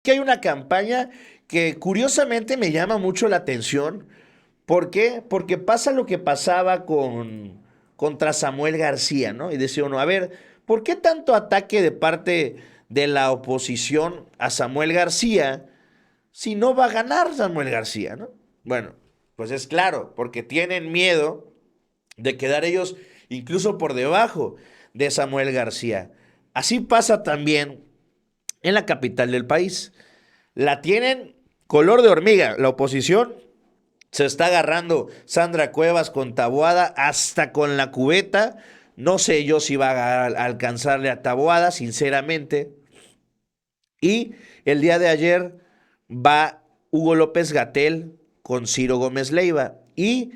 que hay una campaña que curiosamente me llama mucho la atención. ¿Por qué? Porque pasa lo que pasaba contra Samuel García, ¿no? Y decía uno, a ver, ¿por qué tanto ataque de parte de la oposición a Samuel García si no va a ganar Samuel García, ¿no? Bueno, pues es claro, porque tienen miedo de quedar ellos incluso por debajo de Samuel García. Así pasa también en la capital del país. La tienen color de hormiga, la oposición se está agarrando Sandra Cuevas con Taboada hasta con la cubeta. No sé yo si va a alcanzarle a Taboada, sinceramente. Y el día de ayer va Hugo López Gatell con Ciro Gómez Leiva. Y,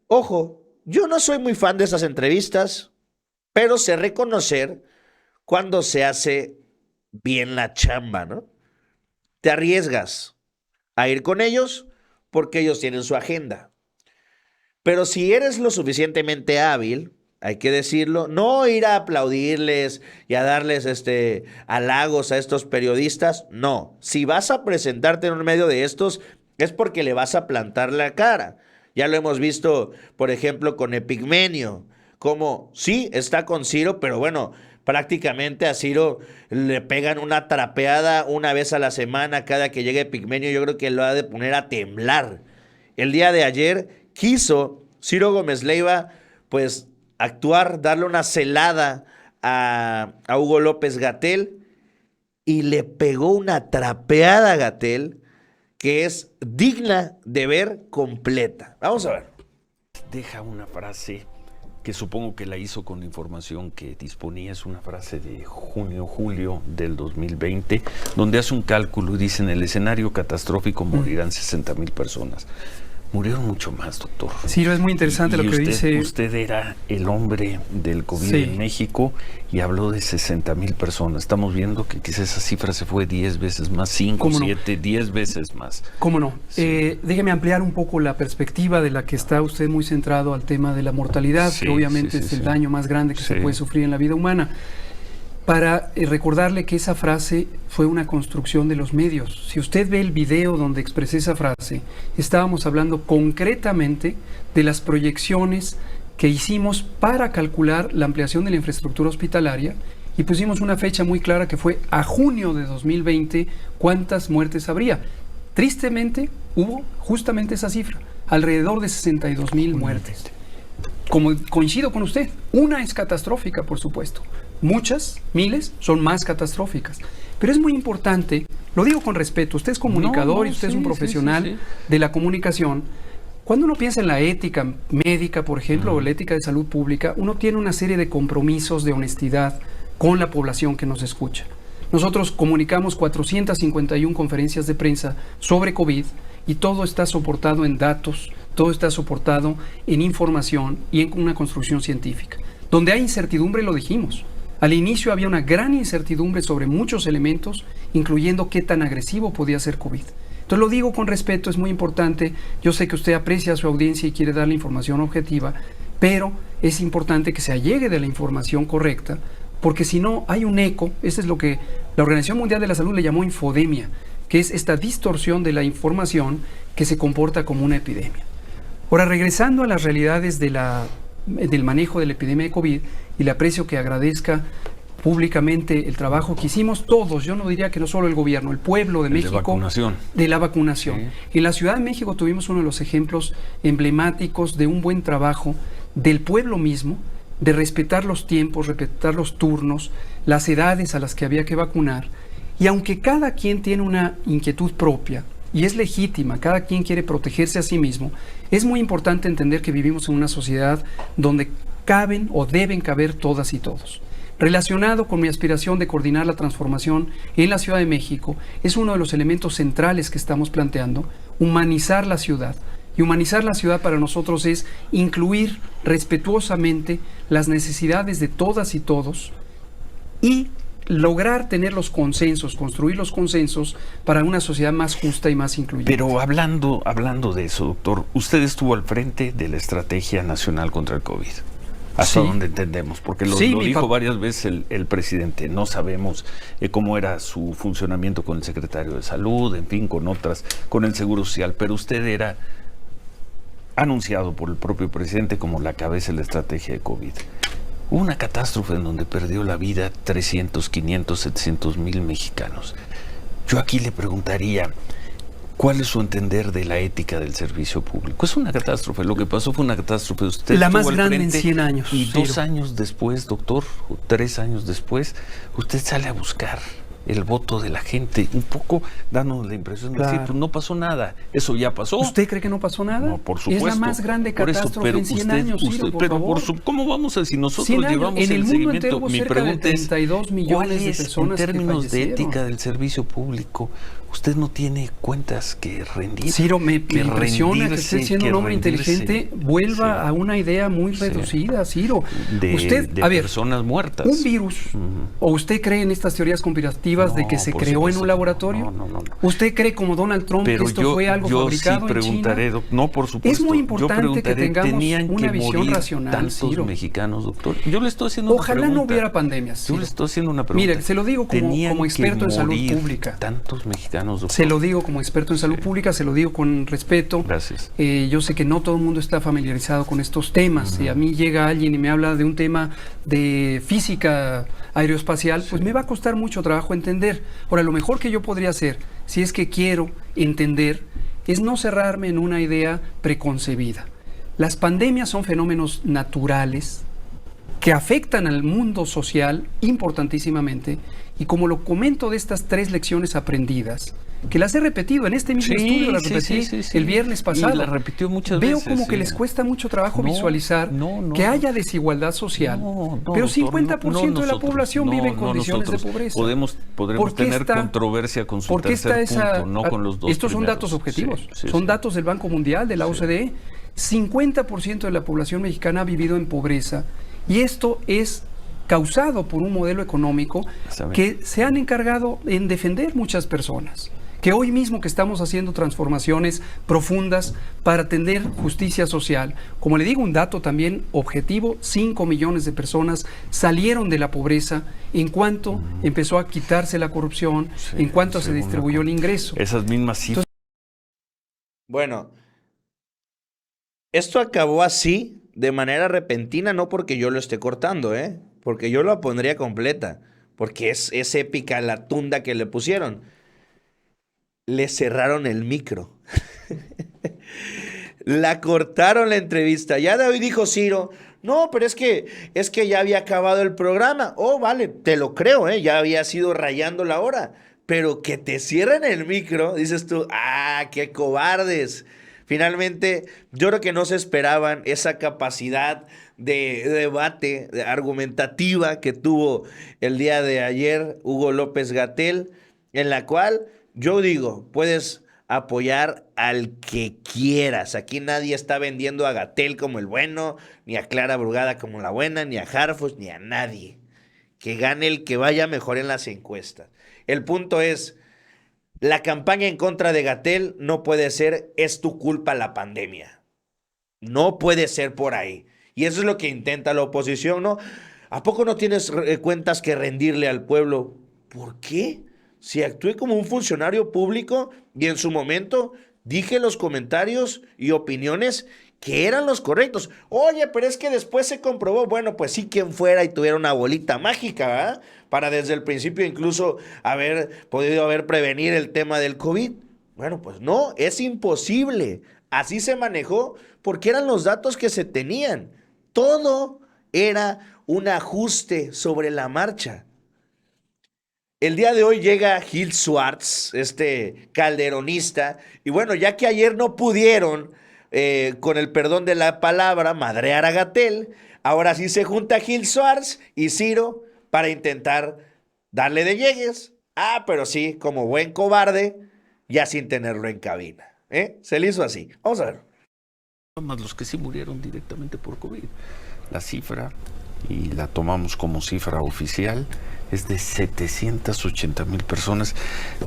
ojo, yo no soy muy fan de esas entrevistas, pero sé reconocer cuando se hace bien la chamba, ¿no? Te arriesgas a ir con ellos porque ellos tienen su agenda. Pero si eres lo suficientemente hábil, hay que decirlo, no ir a aplaudirles y a darles halagos a estos periodistas, no. Si vas a presentarte en un medio de estos, es porque le vas a plantar la cara. Ya lo hemos visto, por ejemplo, con Epigmenio, como sí, está con Ciro, pero bueno, prácticamente a Ciro le pegan una trapeada una vez a la semana cada que llegue Epigmenio. Yo creo que lo ha de poner a temblar. El día de ayer quiso Ciro Gómez Leiva, pues, actuar, darle una celada a Hugo López Gatell y le pegó una trapeada a Gatell que es digna de ver completa. Vamos a ver. Deja una frase que supongo que la hizo con la información que disponía, es una frase de junio-julio del 2020, donde hace un cálculo y dice: en el escenario catastrófico morirán 60,000 personas. Murieron mucho más, doctor. Sí, es muy interesante lo que dice. Usted era el hombre del COVID Sí. en México y habló de 60,000 personas. Estamos viendo que quizás esa cifra se fue 10 veces más, 5, ¿Cómo no? 7, 10 veces más. ¿Cómo no? Sí. Déjeme ampliar un poco la perspectiva de la que está usted muy centrado al tema de la mortalidad, Sí, que obviamente sí, es sí, el sí. daño más grande que se Sí. puede sufrir en la vida humana. Para recordarle que esa frase fue una construcción de los medios. Si usted ve el video donde expresé esa frase, estábamos hablando concretamente de las proyecciones que hicimos para calcular la ampliación de la infraestructura hospitalaria y pusimos una fecha muy clara que fue a junio de 2020 cuántas muertes habría. Tristemente hubo justamente esa cifra, alrededor de 62,000 muertes. Como coincido con usted, una es catastrófica, por supuesto. Muchas, miles, son más catastróficas. Pero es muy importante, lo digo con respeto, usted es comunicador y usted es un profesional de la comunicación. Cuando uno piensa en la ética médica, por ejemplo, o la ética de salud pública, uno tiene una serie de compromisos de honestidad con la población que nos escucha. Nosotros comunicamos 451 conferencias de prensa sobre COVID y todo está soportado en datos, todo está soportado en información y en una construcción científica. Donde hay incertidumbre, lo dijimos. Al inicio había una gran incertidumbre sobre muchos elementos, incluyendo qué tan agresivo podía ser COVID. Entonces lo digo con respeto, es muy importante. Yo sé que usted aprecia a su audiencia y quiere darle información objetiva, pero es importante que se allegue de la información correcta, porque si no hay un eco. Eso es lo que la Organización Mundial de la Salud le llamó infodemia, que es esta distorsión de la información que se comporta como una epidemia. Ahora, regresando a las realidades del manejo de la epidemia de COVID, y le aprecio que agradezca públicamente el trabajo que hicimos todos, yo no diría que no solo el gobierno, el pueblo de México, de la vacunación. Sí. En la Ciudad de México tuvimos uno de los ejemplos emblemáticos de un buen trabajo del pueblo mismo, de respetar los tiempos, respetar los turnos, las edades a las que había que vacunar. Y aunque cada quien tiene una inquietud propia, y es legítima, cada quien quiere protegerse a sí mismo, es muy importante entender que vivimos en una sociedad donde caben o deben caber todas y todos. Relacionado con mi aspiración de coordinar la transformación en la Ciudad de México, es uno de los elementos centrales que estamos planteando, humanizar la ciudad. Y humanizar la ciudad para nosotros es incluir respetuosamente las necesidades de todas y todos y lograr tener los consensos, construir los consensos para una sociedad más justa y más incluyente. Pero hablando de eso, doctor, usted estuvo al frente de la Estrategia Nacional contra el COVID. Hasta Sí. donde entendemos, porque lo Sí, mi dijo papá. varias veces el presidente. No sabemos cómo era su funcionamiento con el secretario de Salud, en fin, con el Seguro Social, pero usted era anunciado por el propio presidente como la cabeza de la estrategia de COVID. Hubo una catástrofe en donde perdió la vida 300, 500, 700 mil mexicanos. Yo aquí le preguntaría, ¿cuál es su entender de la ética del servicio público? Es una catástrofe, lo que pasó fue una catástrofe. Usted La estuvo más al grande en frente 100 años, Y Ciro. 2 años después, doctor, o 3 años después, usted sale a buscar el voto de la gente, un poco dándonos la impresión de decir, Claro. pues no pasó nada, eso ya pasó. ¿Usted cree que no pasó nada? No, por supuesto. Es la más grande Por eso, catástrofe pero en 100 usted- años, Ciro, usted- por pero favor. ¿cómo vamos a, si 100 nosotros años. llevamos En el mundo seguimiento? entero hubo Mi cerca de pregunta es, 32 millones ¿cuál de es, personas en que términos de fallecieron? ética del servicio público, usted no tiene cuentas que rendir? Ciro, me impresiona que usted, siendo un hombre rendirse, inteligente, vuelva sí, a una idea muy Sí. reducida, Ciro. de, Usted, de a ver, personas muertas. un virus, ¿o usted cree en estas teorías conspirativas de que No, se por creó en supuesto un que laboratorio? no. ¿Usted cree, como Donald Trump, Pero que esto fue algo yo fabricado sí preguntaré, en China? no, por supuesto. Es muy Yo importante que preguntaré, tengamos ¿tenían una que visión morir racional, tantos Ciro. mexicanos, doctor? Yo le estoy haciendo una Ojalá pregunta. no hubiera pandemias, Yo Ciro. le estoy haciendo una pregunta. Mire, se lo digo ¿Tenían como experto que en salud morir pública. tantos mexicanos, doctor? Se lo digo como experto en salud Sí. pública, se lo digo con respeto. Gracias. Yo sé que no todo el mundo está familiarizado con estos temas. Si a mí llega alguien y me habla de un tema de física aeroespacial, pues me va a costar mucho trabajo entender. Ahora, lo mejor que yo podría hacer, si es que quiero entender, es no cerrarme en una idea preconcebida. Las pandemias son fenómenos naturales que afectan al mundo social importantísimamente, y como lo comento de estas 3 lecciones aprendidas, que las he repetido en este mismo estudio, las repetí el viernes pasado. Y la repitió muchas Veo veces. como que sí. les cuesta mucho trabajo No, visualizar no. que haya desigualdad social, No, pero doctor, 50% de la nosotros, población vive en no condiciones de nosotros. pobreza. Podremos ¿Por qué tener está- controversia con su ¿Por qué tercer está esa? punto, no con los 2 Estos son primeros. datos objetivos, Sí, son sí. datos del Banco Mundial, de la OCDE. 50% de la población mexicana ha vivido en pobreza, y esto es causado por un modelo económico que se han encargado en defender muchas personas. Que hoy mismo que estamos haciendo transformaciones profundas para atender justicia social, como le digo, un dato también objetivo, 5 millones de personas salieron de la pobreza en cuanto empezó a quitarse la corrupción, Sí, en cuanto se según distribuyó el ingreso. Esas mismas cifras. Bueno, esto acabó así, de manera repentina, no porque yo lo esté cortando, porque yo la pondría completa, porque es épica la tunda que le pusieron. Le cerraron el micro. La cortaron la entrevista. Ya de hoy dijo Ciro, no, pero es que ya había acabado el programa. Oh, vale, te lo creo, ya había sido rayando la hora. Pero que te cierren el micro, dices tú, ah, qué cobardes. Finalmente, yo creo que no se esperaban esa capacidad de debate, de argumentativa que tuvo el día de ayer Hugo López-Gatell, en la cual yo digo, puedes apoyar al que quieras. Aquí nadie está vendiendo a Gatell como el bueno, ni a Clara Brugada como la buena, ni a Harfuch, ni a nadie. Que gane el que vaya mejor en las encuestas. El punto es, la campaña en contra de Gatell no puede ser, es tu culpa la pandemia. No puede ser por ahí. Y eso es lo que intenta la oposición, ¿no? ¿A poco no tienes cuentas que rendirle al pueblo? ¿Por qué? Si actué como un funcionario público y en su momento dije los comentarios y opiniones que eran los correctos. Oye, pero es que después se comprobó, bueno, pues sí, quien fuera y tuviera una bolita mágica, ¿verdad? Para desde el principio incluso haber podido prevenir el tema del COVID. Bueno, pues no, es imposible. Así se manejó porque eran los datos que se tenían. Todo era un ajuste sobre la marcha. El día de hoy llega Gil Schwartz, este calderonista, y bueno, ya que ayer no pudieron, con el perdón de la palabra, madrear a Gatell, ahora sí se junta Gil Schwartz y Ciro para intentar darle de llegues. Ah, pero sí, como buen cobarde, ya sin tenerlo en cabina. Se le hizo así. Vamos a ver. Más los que sí murieron directamente por COVID. La cifra, y la tomamos como cifra oficial, es de 780,000 personas.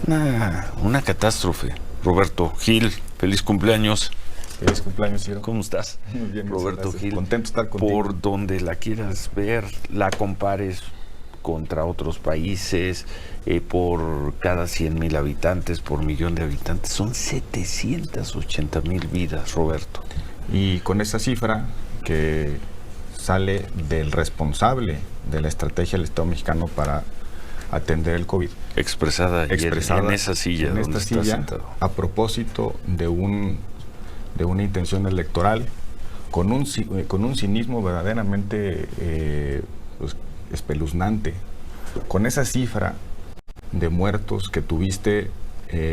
Una catástrofe. Roberto Gil, feliz cumpleaños. Feliz cumpleaños, Ciro. ¿Cómo estás? Muy bien, muchas Roberto gracias. Gil. Contento de estar contigo. Por donde la quieras ver, la compares contra otros países, por cada 100,000 habitantes, por millón de habitantes, son 780,000 vidas, Roberto. Y con esa cifra que sale del responsable de la estrategia del Estado mexicano para atender el COVID. Expresada ayer en esa silla en donde esta estás silla, sentado. a propósito de una intención electoral, con un cinismo verdaderamente pues, espeluznante, con esa cifra de muertos que tuviste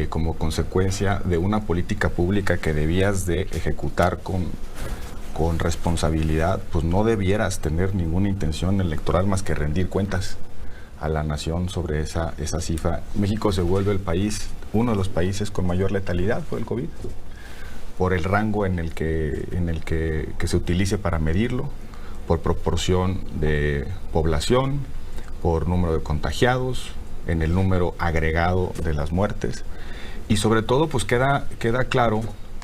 como consecuencia de una política pública que debías de ejecutar con responsabilidad, pues no debieras tener ninguna intención electoral más que rendir cuentas a la nación sobre esa cifra. México se vuelve uno de los países con mayor letalidad por el COVID, por el rango en el que se utilice para medirlo, por proporción de población, por número de contagiados, en el número agregado de las muertes. Y sobre todo, pues queda claro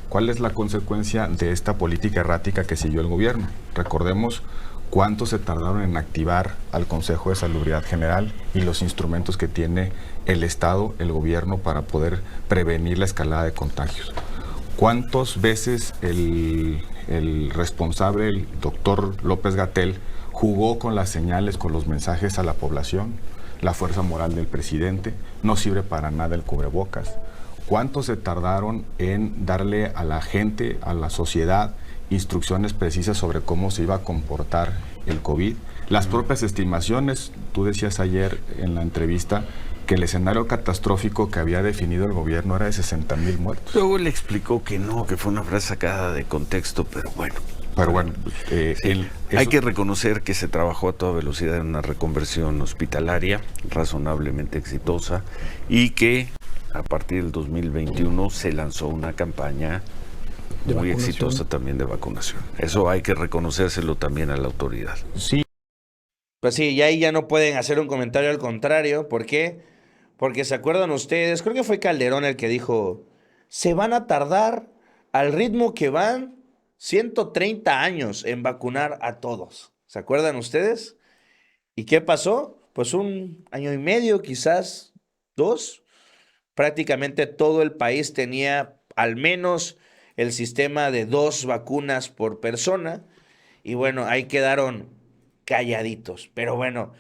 cuál es la consecuencia de esta política errática que siguió el gobierno. Recordemos cuánto se tardaron en activar al Consejo de Salubridad General y los instrumentos que tiene el Estado, el gobierno, para poder prevenir la escalada de contagios. ¿Cuántas veces el responsable, el doctor López-Gatell, jugó con las señales, con los mensajes a la población? La fuerza moral del presidente, no sirve para nada el cubrebocas. ¿Cuánto se tardaron en darle a la gente, a la sociedad, instrucciones precisas sobre cómo se iba a comportar el COVID? Las propias estimaciones, tú decías ayer en la entrevista que el escenario catastrófico que había definido el gobierno era de 60,000 muertos. Luego le explicó que no, que fue una frase sacada de contexto, pero bueno. Pero bueno, hay que reconocer que se trabajó a toda velocidad en una reconversión hospitalaria razonablemente exitosa y que a partir del 2021 se lanzó una campaña muy exitosa también de vacunación. Eso hay que reconocérselo también a la autoridad. Sí. Pues sí, y ahí ya no pueden hacer un comentario al contrario. ¿Por qué? Porque se acuerdan ustedes, creo que fue Calderón el que dijo, se van a tardar al ritmo que van 130 años en vacunar a todos. ¿Se acuerdan ustedes? ¿Y qué pasó? Pues 1 año y medio, quizás 2. Prácticamente todo el país tenía al menos el sistema de 2 vacunas por persona. Y bueno, ahí quedaron calladitos. Pero bueno,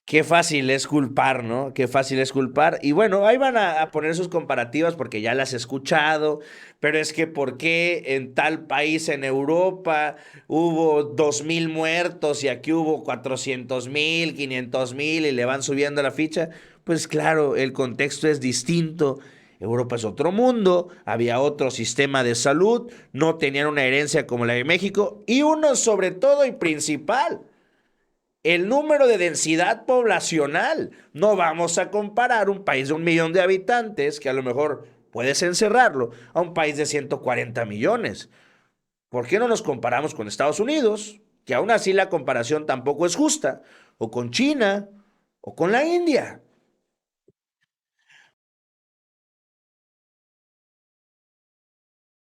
qué fácil es culpar, ¿no? Qué fácil es culpar. Y bueno, ahí van a poner sus comparativas porque ya las he escuchado. Pero es que ¿por qué en tal país en Europa hubo 2,000 muertos y aquí hubo 400,000, 500,000 y le van subiendo la ficha? Pues claro, el contexto es distinto. Europa es otro mundo, había otro sistema de salud, no tenían una herencia como la de México y uno sobre todo y principal, el número de densidad poblacional. No vamos a comparar un país de 1 millón de habitantes, que a lo mejor puedes encerrarlo, a un país de 140 millones. ¿Por qué no nos comparamos con Estados Unidos? Que aún así la comparación tampoco es justa, o con China, o con la India.